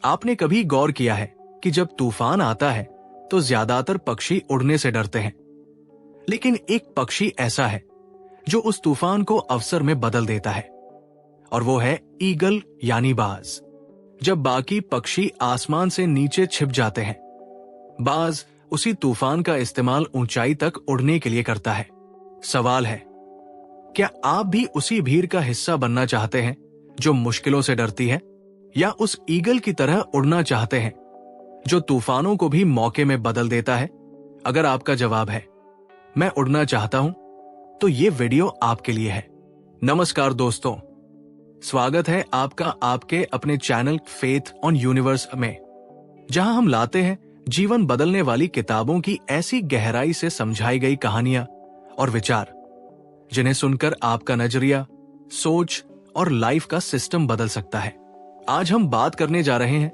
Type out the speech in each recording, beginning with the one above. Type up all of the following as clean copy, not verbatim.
आपने कभी गौर किया है कि जब तूफान आता है तो ज्यादातर पक्षी उड़ने से डरते हैं, लेकिन एक पक्षी ऐसा है जो उस तूफान को अवसर में बदल देता है, और वो है ईगल यानी बाज। जब बाकी पक्षी आसमान से नीचे छिप जाते हैं, बाज उसी तूफान का इस्तेमाल ऊंचाई तक उड़ने के लिए करता है। सवाल है, क्या आप भी उसी भीड़ का हिस्सा बनना चाहते हैं जो मुश्किलों से डरती है, या उस ईगल की तरह उड़ना चाहते हैं जो तूफानों को भी मौके में बदल देता है? अगर आपका जवाब है मैं उड़ना चाहता हूं, तो ये वीडियो आपके लिए है। नमस्कार दोस्तों, स्वागत है आपका आपके अपने चैनल फेथ ऑन यूनिवर्स में, जहां हम लाते हैं जीवन बदलने वाली किताबों की ऐसी गहराई से समझाई गई कहानियां और विचार जिन्हें सुनकर आपका नजरिया, सोच और लाइफ का सिस्टम बदल सकता है। आज हम बात करने जा रहे हैं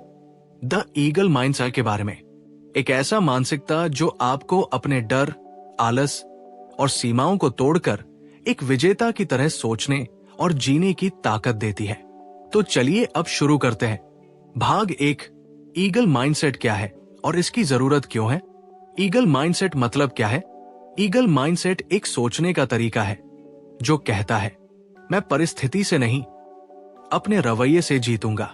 द ईगल माइंडसेट के बारे में। एक ऐसा मानसिकता जो आपको अपने डर, आलस और सीमाओं को तोड़कर एक विजेता की तरह सोचने और जीने की ताकत देती है। तो चलिए अब शुरू करते हैं। भाग 1, ईगल माइंडसेट क्या है और इसकी जरूरत क्यों है? ईगल माइंडसेट मतलब क्या है? ईगल माइंडसेट एक सोचने का तरीका है जो कहता है, मैं परिस्थिति से नहीं, अपने रवैये से जीतूंगा।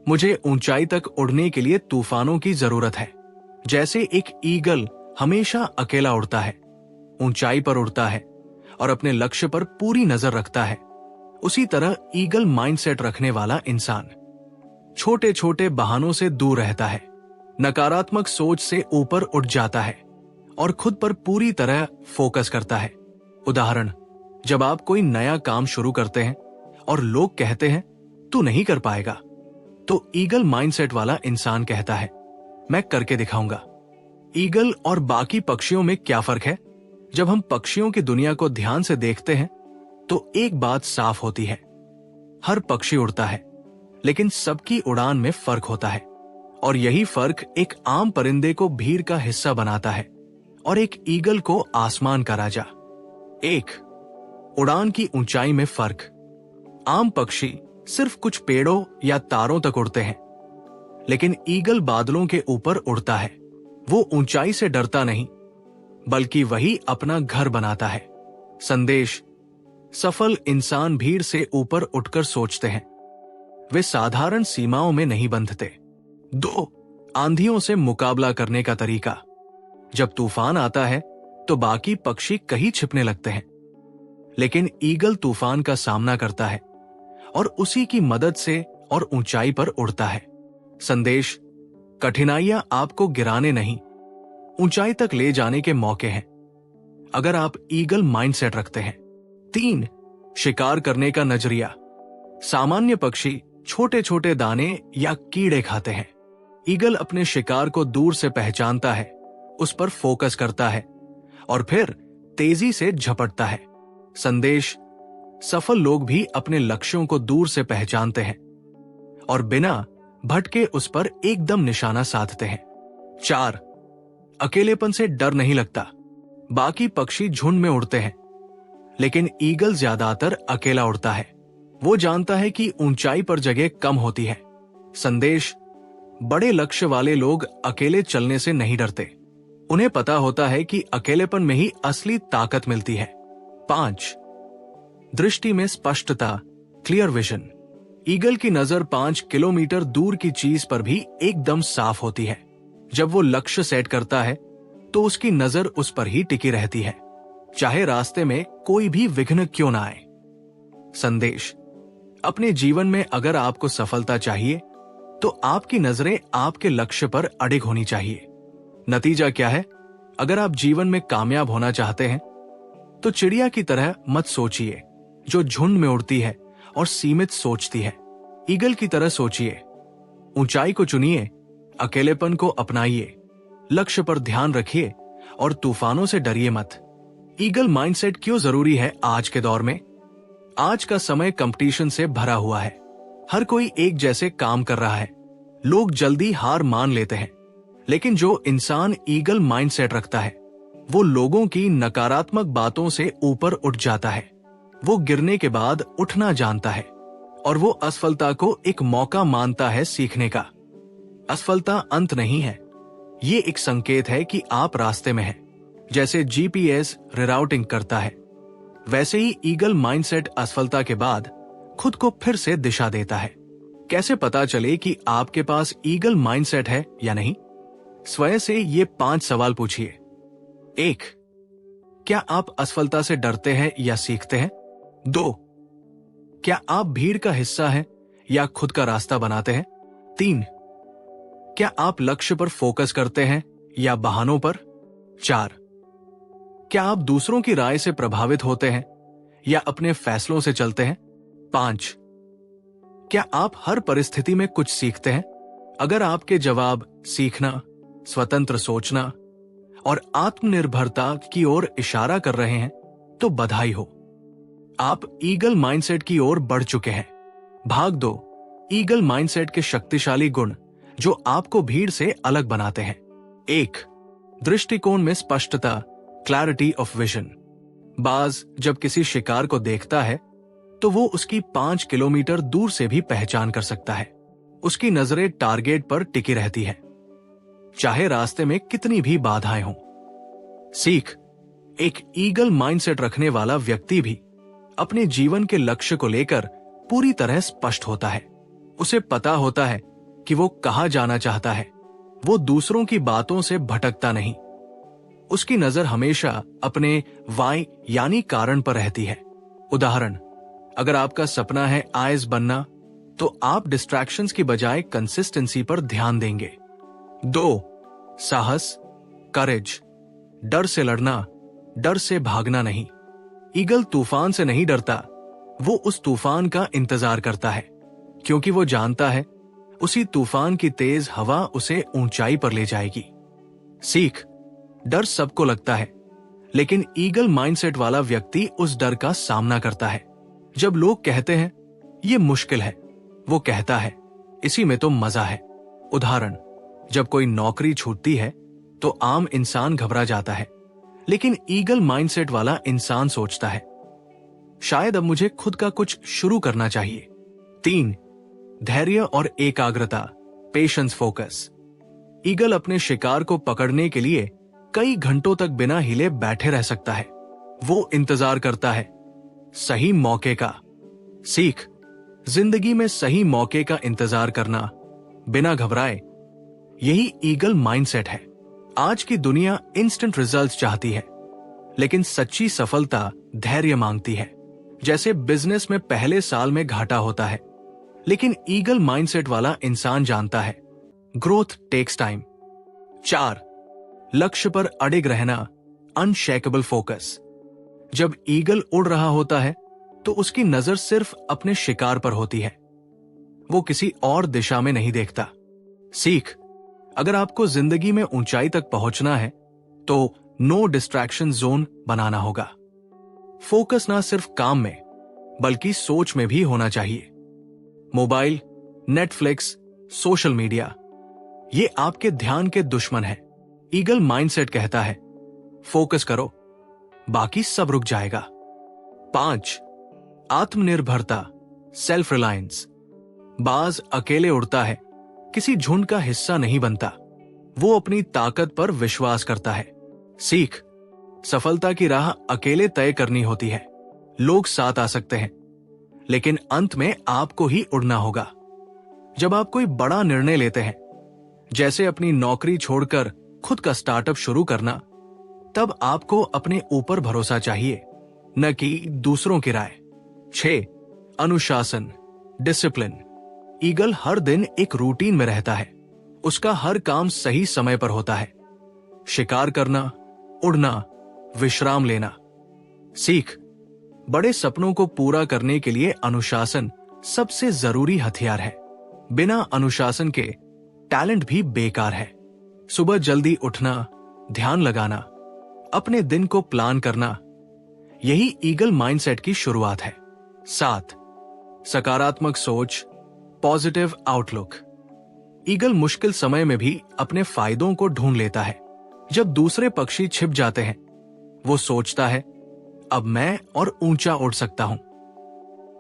मुझे ऊंचाई तक उड़ने के लिए तूफानों की जरूरत है। जैसे एक ईगल हमेशा अकेला उड़ता है, ऊंचाई पर उड़ता है और अपने लक्ष्य पर पूरी नजर रखता है, उसी तरह ईगल माइंडसेट रखने वाला इंसान छोटे छोटे बहानों से दूर रहता है, नकारात्मक सोच से ऊपर उठ जाता है और खुद पर पूरी तरह फोकस करता है। उदाहरण, जब आप कोई नया काम शुरू करते हैं और लोग कहते हैं तू नहीं कर पाएगा, तो ईगल माइंडसेट वाला इंसान कहता है, मैं करके दिखाऊंगा। ईगल और बाकी पक्षियों में क्या फर्क है? जब हम पक्षियों की दुनिया को ध्यान से देखते हैं तो एक बात साफ होती है, हर पक्षी उड़ता है, लेकिन सबकी उड़ान में फर्क होता है, और यही फर्क एक आम परिंदे को भीड़ का हिस्सा बनाता है और एक ईगल को आसमान का राजा। 1, उड़ान की ऊंचाई में फर्क। आम पक्षी सिर्फ कुछ पेड़ों या तारों तक उड़ते हैं, लेकिन ईगल बादलों के ऊपर उड़ता है। वो ऊंचाई से डरता नहीं, बल्कि वही अपना घर बनाता है। संदेश, सफल इंसान भीड़ से ऊपर उठकर सोचते हैं, वे साधारण सीमाओं में नहीं बंधते। 2, आंधियों से मुकाबला करने का तरीका। जब तूफान आता है तो बाकी पक्षी कहीं छिपने लगते हैं, लेकिन ईगल तूफान का सामना करता है और उसी की मदद से और ऊंचाई पर उड़ता है। संदेश, कठिनाइयां आपको गिराने नहीं, ऊंचाई तक ले जाने के मौके हैं, अगर आप ईगल माइंडसेट रखते हैं। 3, शिकार करने का नजरिया। सामान्य पक्षी छोटे छोटे दाने या कीड़े खाते हैं, ईगल अपने शिकार को दूर से पहचानता है, उस पर फोकस करता है और फिर तेजी से झपटता है। संदेश, सफल लोग भी अपने लक्ष्यों को दूर से पहचानते हैं और बिना भटके उस पर एकदम निशाना साधते हैं। 4, अकेलेपन से डर नहीं लगता। बाकी पक्षी झुंड में उड़ते हैं, लेकिन ईगल ज्यादातर अकेला उड़ता है। वो जानता है कि ऊंचाई पर जगह कम होती है। संदेश, बड़े लक्ष्य वाले लोग अकेले चलने से नहीं डरते, उन्हें पता होता है कि अकेलेपन में ही असली ताकत मिलती है। 5, दृष्टि में स्पष्टता, क्लियर विजन। ईगल की नजर 5 किलोमीटर दूर की चीज पर भी एकदम साफ होती है। जब वो लक्ष्य सेट करता है तो उसकी नजर उस पर ही टिकी रहती है, चाहे रास्ते में कोई भी विघ्न क्यों ना आए। संदेश, अपने जीवन में अगर आपको सफलता चाहिए तो आपकी नजरें आपके लक्ष्य पर अडिग होनी चाहिए। नतीजा क्या है? अगर आप जीवन में कामयाब होना चाहते हैं तो चिड़िया की तरह मत सोचिए जो झुंड में उड़ती है और सीमित सोचती है। ईगल की तरह सोचिए, ऊंचाई को चुनिए, अकेलेपन को अपनाइए, लक्ष्य पर ध्यान रखिए और तूफानों से डरिए मत। ईगल माइंडसेट क्यों जरूरी है आज के दौर में? आज का समय कंपटीशन से भरा हुआ है, हर कोई एक जैसे काम कर रहा है, लोग जल्दी हार मान लेते हैं, लेकिन जो इंसान ईगल माइंडसेट रखता है वो लोगों की नकारात्मक बातों से ऊपर उठ जाता है। वो गिरने के बाद उठना जानता है और वो असफलता को एक मौका मानता है सीखने का। असफलता अंत नहीं है, ये एक संकेत है कि आप रास्ते में हैं। जैसे जीपीएस रिराउटिंग करता है, वैसे ही ईगल माइंडसेट असफलता के बाद खुद को फिर से दिशा देता है। कैसे पता चले कि आपके पास ईगल माइंडसेट है या नहीं? स्वयं से ये 5 सवाल पूछिए। 1. क्या आप असफलता से डरते हैं या सीखते हैं? 2. क्या आप भीड़ का हिस्सा हैं या खुद का रास्ता बनाते हैं? 3. क्या आप लक्ष्य पर फोकस करते हैं या बहानों पर? 4. क्या आप दूसरों की राय से प्रभावित होते हैं या अपने फैसलों से चलते हैं? 5. क्या आप हर परिस्थिति में कुछ सीखते हैं? अगर आपके जवाब सीखना, स्वतंत्र सोचना और आत्मनिर्भरता की ओर इशारा कर रहे हैं, तो बधाई हो, आप ईगल माइंडसेट की ओर बढ़ चुके हैं। भाग 2, ईगल माइंडसेट के शक्तिशाली गुण जो आपको भीड़ से अलग बनाते हैं। 1. दृष्टिकोण में स्पष्टता, क्लैरिटी ऑफ विजन। बाज जब किसी शिकार को देखता है तो वो उसकी 5 किलोमीटर दूर से भी पहचान कर सकता है। उसकी नजरें टारगेट पर टिकी रहती है, चाहे रास्ते में कितनी भी बाधाएं हों। सीख, एक ईगल माइंडसेट रखने वाला व्यक्ति भी अपने जीवन के लक्ष्य को लेकर पूरी तरह स्पष्ट होता है। उसे पता होता है कि वो कहां जाना चाहता है। वो दूसरों की बातों से भटकता नहीं। उसकी नजर हमेशा अपने वाई यानी कारण पर रहती है। उदाहरण, अगर आपका सपना है आईएएस बनना, तो आप डिस्ट्रैक्शंस की बजाय कंसिस्टेंसी पर ध्यान देंगे। 2. साहस, करेज। डर से लड़ना, डर से भागना नहीं। ईगल तूफान से नहीं डरता, वो उस तूफान का इंतजार करता है, क्योंकि वो जानता है उसी तूफान की तेज हवा उसे ऊंचाई पर ले जाएगी। सीख, डर सबको लगता है, लेकिन ईगल माइंडसेट वाला व्यक्ति उस डर का सामना करता है। जब लोग कहते हैं ये मुश्किल है, वो कहता है इसी में तो मजा है। उदाहरण, जब कोई नौकरी छूटती है तो आम इंसान घबरा जाता है, लेकिन ईगल माइंडसेट वाला इंसान सोचता है शायद अब मुझे खुद का कुछ शुरू करना चाहिए। 3. धैर्य और एकाग्रता, पेशेंस, फोकस। ईगल अपने शिकार को पकड़ने के लिए कई घंटों तक बिना हिले बैठे रह सकता है। वो इंतजार करता है सही मौके का। सीख, जिंदगी में सही मौके का इंतजार करना बिना घबराए, यही ईगल माइंडसेट है। आज की दुनिया इंस्टेंट रिजल्ट्स चाहती है, लेकिन सच्ची सफलता धैर्य मांगती है। जैसे बिजनेस में पहले साल में घाटा होता है, लेकिन ईगल माइंडसेट वाला इंसान जानता है ग्रोथ टेक्स टाइम। 4. लक्ष्य पर अडिग रहना, अनशेकेबल फोकस। जब ईगल उड़ रहा होता है तो उसकी नजर सिर्फ अपने शिकार पर होती है, वो किसी और दिशा में नहीं देखता। सीख, अगर आपको जिंदगी में ऊंचाई तक पहुंचना है तो नो डिस्ट्रैक्शन जोन बनाना होगा। फोकस ना सिर्फ काम में बल्कि सोच में भी होना चाहिए। मोबाइल, नेटफ्लिक्स, सोशल मीडिया, ये आपके ध्यान के दुश्मन है। ईगल माइंडसेट कहता है फोकस करो, बाकी सब रुक जाएगा। 5. आत्मनिर्भरता, सेल्फ रिलायंस। बाज अकेले उड़ता है, किसी झुंड का हिस्सा नहीं बनता। वो अपनी ताकत पर विश्वास करता है। सीख, सफलता की राह अकेले तय करनी होती है। लोग साथ आ सकते हैं, लेकिन अंत में आपको ही उड़ना होगा। जब आप कोई बड़ा निर्णय लेते हैं, जैसे अपनी नौकरी छोड़कर खुद का स्टार्टअप शुरू करना, तब आपको अपने ऊपर भरोसा चाहिए, न कि दूसरों की राय। 6. अनुशासन, डिसिप्लिन। ईगल हर दिन एक रूटीन में रहता है। उसका हर काम सही समय पर होता है। शिकार करना, उड़ना, विश्राम लेना। सीख, बड़े सपनों को पूरा करने के लिए अनुशासन सबसे जरूरी हथियार है। बिना अनुशासन के टैलेंट भी बेकार है। सुबह जल्दी उठना, ध्यान लगाना, अपने दिन को प्लान करना, यही ईगल माइंडसेट की शुरुआत है। 7. सकारात्मक सोच, पॉजिटिव आउटलुक। ईगल मुश्किल समय में भी अपने फायदों को ढूंढ लेता है। जब दूसरे पक्षी छिप जाते हैं, वो सोचता है अब मैं और ऊंचा उड़ सकता हूं।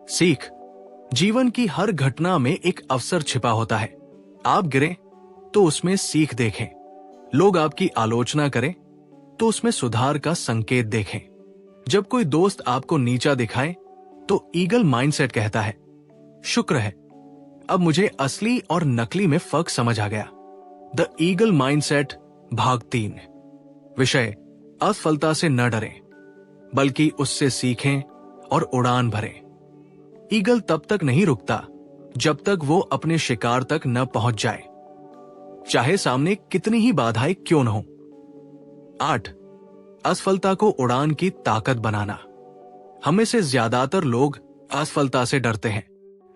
सीख, जीवन की हर घटना में एक अवसर छिपा होता है। आप गिरे तो उसमें सीख देखें। लोग आपकी आलोचना करें तो उसमें सुधार का संकेत देखें। जब कोई दोस्त आपको नीचा दिखाए तो ईगल माइंडसेट कहता है, शुक्र है, अब मुझे असली और नकली में फर्क समझ आ गया। द ईगल माइंडसेट भाग 3। विषय, असफलता से न डरें बल्कि उससे सीखें और उड़ान भरें। ईगल तब तक नहीं रुकता जब तक वो अपने शिकार तक न पहुंच जाए, चाहे सामने कितनी ही बाधाएं क्यों न हो। 8. असफलता को उड़ान की ताकत बनाना। हम में से ज्यादातर लोग असफलता से डरते हैं,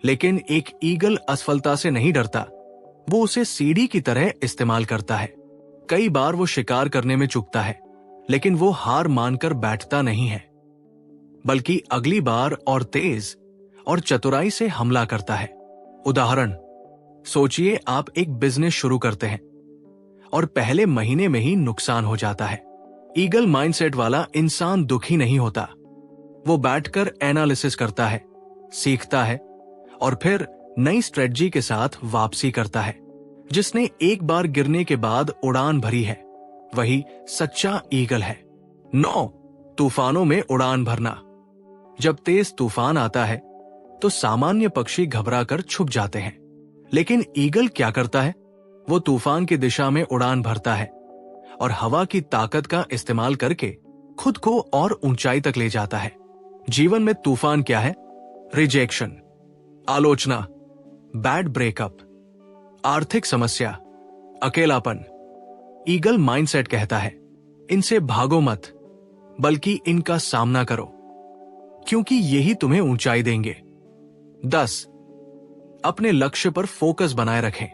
लेकिन एक ईगल असफलता से नहीं डरता। वो उसे सीढ़ी की तरह इस्तेमाल करता है। कई बार वो शिकार करने में चूकता है, लेकिन वो हार मानकर बैठता नहीं है, बल्कि अगली बार और तेज और चतुराई से हमला करता है। उदाहरण, सोचिए आप एक बिजनेस शुरू करते हैं और पहले महीने में ही नुकसान हो जाता है। ईगल माइंडसेट वाला इंसान दुखी नहीं होता। वो बैठकर एनालिसिस करता है, सीखता है और फिर नई स्ट्रेटजी के साथ वापसी करता है। जिसने एक बार गिरने के बाद उड़ान भरी है, वही सच्चा ईगल है। 9. तूफानों में उड़ान भरना। जब तेज तूफान आता है तो सामान्य पक्षी घबराकर छुप जाते हैं, लेकिन ईगल क्या करता है? वो तूफान की दिशा में उड़ान भरता है और हवा की ताकत का इस्तेमाल करके खुद को और ऊंचाई तक ले जाता है। जीवन में तूफान क्या है? रिजेक्शन, आलोचना, बैड ब्रेकअप, आर्थिक समस्या, अकेलापन। ईगल माइंडसेट कहता है, इनसे भागो मत, बल्कि इनका सामना करो, क्योंकि यही तुम्हें ऊंचाई देंगे। 10. अपने लक्ष्य पर फोकस बनाए रखें।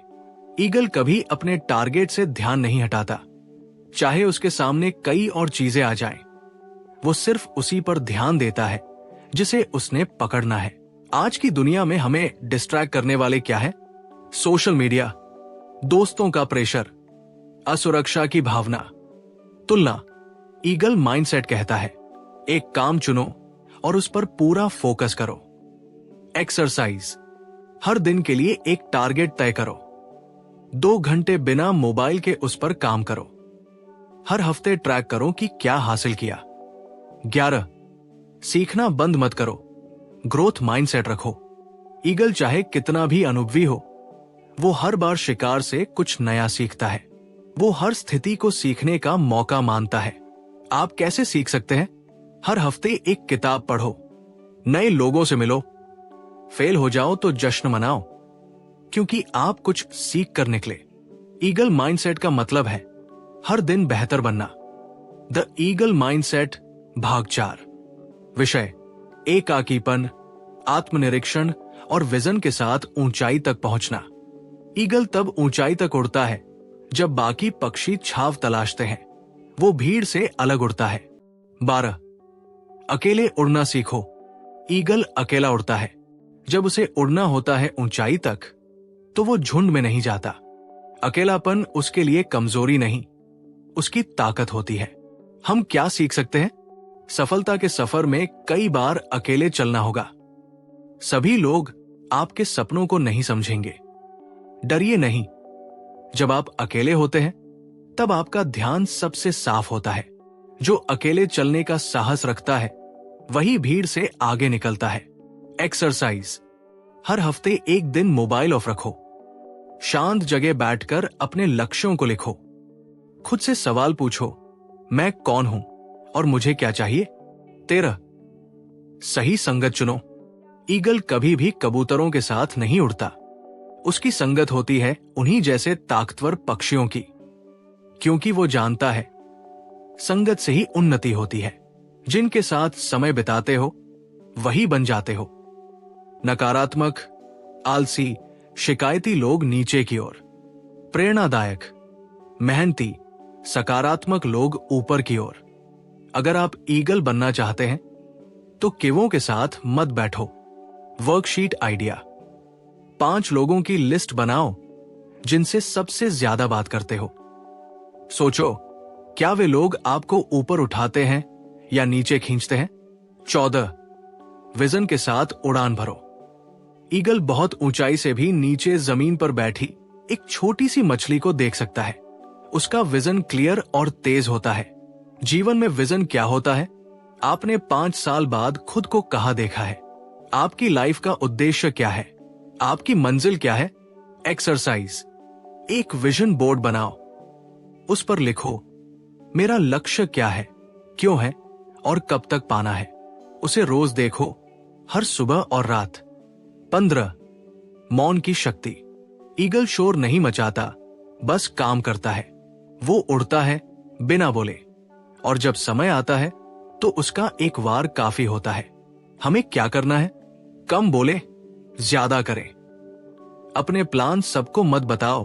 ईगल कभी अपने टारगेट से ध्यान नहीं हटाता, चाहे उसके सामने कई और चीजें आ जाएं। वो सिर्फ उसी पर ध्यान देता है जिसे उसने पकड़ना है। आज की दुनिया में हमें डिस्ट्रैक्ट करने वाले क्या है? सोशल मीडिया, दोस्तों का प्रेशर, असुरक्षा की भावना, तुलना। ईगल माइंडसेट कहता है, एक काम चुनो और उस पर पूरा फोकस करो। एक्सरसाइज, हर दिन के लिए एक टारगेट तय करो। 2 घंटे बिना मोबाइल के उस पर काम करो। हर हफ्ते ट्रैक करो कि क्या हासिल किया। 11. सीखना बंद मत करो, ग्रोथ माइंडसेट रखो। ईगल चाहे कितना भी अनुभवी हो, वो हर बार शिकार से कुछ नया सीखता है। वो हर स्थिति को सीखने का मौका मानता है। आप कैसे सीख सकते हैं? हर हफ्ते एक किताब पढ़ो, नए लोगों से मिलो, फेल हो जाओ तो जश्न मनाओ, क्योंकि आप कुछ सीख कर निकले। ईगल माइंडसेट का मतलब है हर दिन बेहतर बनना। द ईगल माइंडसेट भाग 4। विषय, एकाकीपन, आत्मनिरीक्षण और विजन के साथ ऊंचाई तक पहुंचना। ईगल तब ऊंचाई तक उड़ता है जब बाकी पक्षी छाव तलाशते हैं। वो भीड़ से अलग उड़ता है। 12. अकेले उड़ना सीखो। ईगल अकेला उड़ता है। जब उसे उड़ना होता है ऊंचाई तक, तो वो झुंड में नहीं जाता। अकेलापन उसके लिए कमजोरी नहीं, उसकी ताकत होती है। हम क्या सीख सकते हैं? सफलता के सफर में कई बार अकेले चलना होगा। सभी लोग आपके सपनों को नहीं समझेंगे। डरिए नहीं। जब आप अकेले होते हैं, तब आपका ध्यान सबसे साफ होता है। जो अकेले चलने का साहस रखता है, वही भीड़ से आगे निकलता है। एक्सरसाइज, हर हफ्ते एक दिन मोबाइल ऑफ रखो। शांत जगह बैठकर अपने लक्ष्यों को लिखो। खुद से सवाल पूछो, मैं कौन हूं और मुझे क्या चाहिए? 13. सही संगत चुनो। ईगल कभी भी कबूतरों के साथ नहीं उड़ता। उसकी संगत होती है उन्हीं जैसे ताकतवर पक्षियों की, क्योंकि वो जानता है संगत से ही उन्नति होती है। जिनके साथ समय बिताते हो, वही बन जाते हो। नकारात्मक, आलसी, शिकायती लोग नीचे की ओर, प्रेरणादायक, मेहनती, सकारात्मक लोग ऊपर की ओर। अगर आप ईगल बनना चाहते हैं, तो किवों के साथ मत बैठो। वर्कशीट आइडिया, 5 लोगों की लिस्ट बनाओ जिनसे सबसे ज्यादा बात करते हो। सोचो, क्या वे लोग आपको ऊपर उठाते हैं या नीचे खींचते हैं? 14. विजन के साथ उड़ान भरो। ईगल बहुत ऊंचाई से भी नीचे जमीन पर बैठी एक छोटी सी मछली को देख सकता है। उसका विजन क्लियर और तेज होता है। जीवन में विजन क्या होता है? आपने 5 साल बाद खुद को कहाँ देखा है? आपकी लाइफ का उद्देश्य क्या है? आपकी मंजिल क्या है? एक्सरसाइज, एक विजन बोर्ड बनाओ। उस पर लिखो, मेरा लक्ष्य क्या है, क्यों है और कब तक पाना है। उसे रोज देखो, हर सुबह और रात। 15, मौन की शक्ति। ईगल शोर नहीं मचाता, बस काम करता है। वो उड़ता है बिना बोले, और जब समय आता है तो उसका एक वार काफी होता है। हमें क्या करना है? कम बोले, ज्यादा करें। अपने प्लान सबको मत बताओ,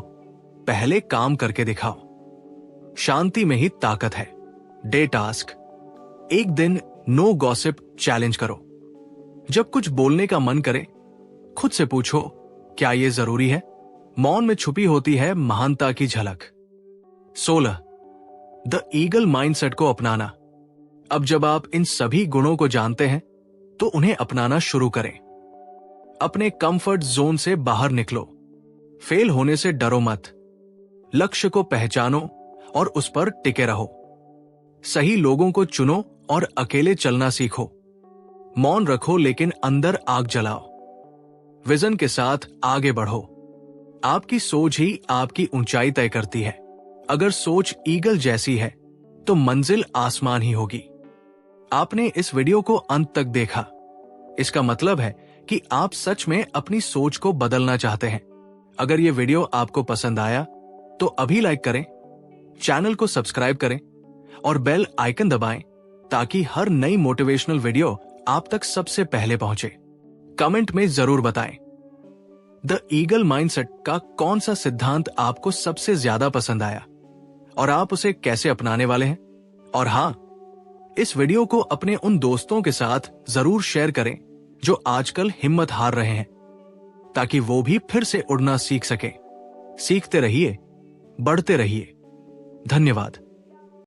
पहले काम करके दिखाओ। शांति में ही ताकत है। डे टास्क, एक दिन नो गॉसिप चैलेंज करो। जब कुछ बोलने का मन करे, खुद से पूछो, क्या ये जरूरी है? मौन में छुपी होती है महानता की झलक। 16, द ईगल माइंडसेट को अपनाना। अब जब आप इन सभी गुणों को जानते हैं तो उन्हें अपनाना शुरू करें। अपने कंफर्ट जोन से बाहर निकलो। फेल होने से डरो मत। लक्ष्य को पहचानो और उस पर टिके रहो। सही लोगों को चुनो और अकेले चलना सीखो। मौन रखो लेकिन अंदर आग जलाओ। विजन के साथ आगे बढ़ो। आपकी सोच ही आपकी ऊंचाई तय करती है। अगर सोच ईगल जैसी है तो मंजिल आसमान ही होगी। आपने इस वीडियो को अंत तक देखा, इसका मतलब है कि आप सच में अपनी सोच को बदलना चाहते हैं। अगर ये वीडियो आपको पसंद आया तो अभी लाइक करें, चैनल को सब्सक्राइब करें और बेल आइकन दबाएं ताकि हर नई मोटिवेशनल वीडियो आप तक सबसे पहले पहुंचे। कमेंट में जरूर बताएं, द ईगल माइंडसेट का कौन सा सिद्धांत आपको सबसे ज्यादा पसंद आया और आप उसे कैसे अपनाने वाले हैं। और हां, इस वीडियो को अपने उन दोस्तों के साथ जरूर शेयर करें जो आजकल हिम्मत हार रहे हैं, ताकि वो भी फिर से उड़ना सीख सके। सीखते रहिए, बढ़ते रहिए। धन्यवाद।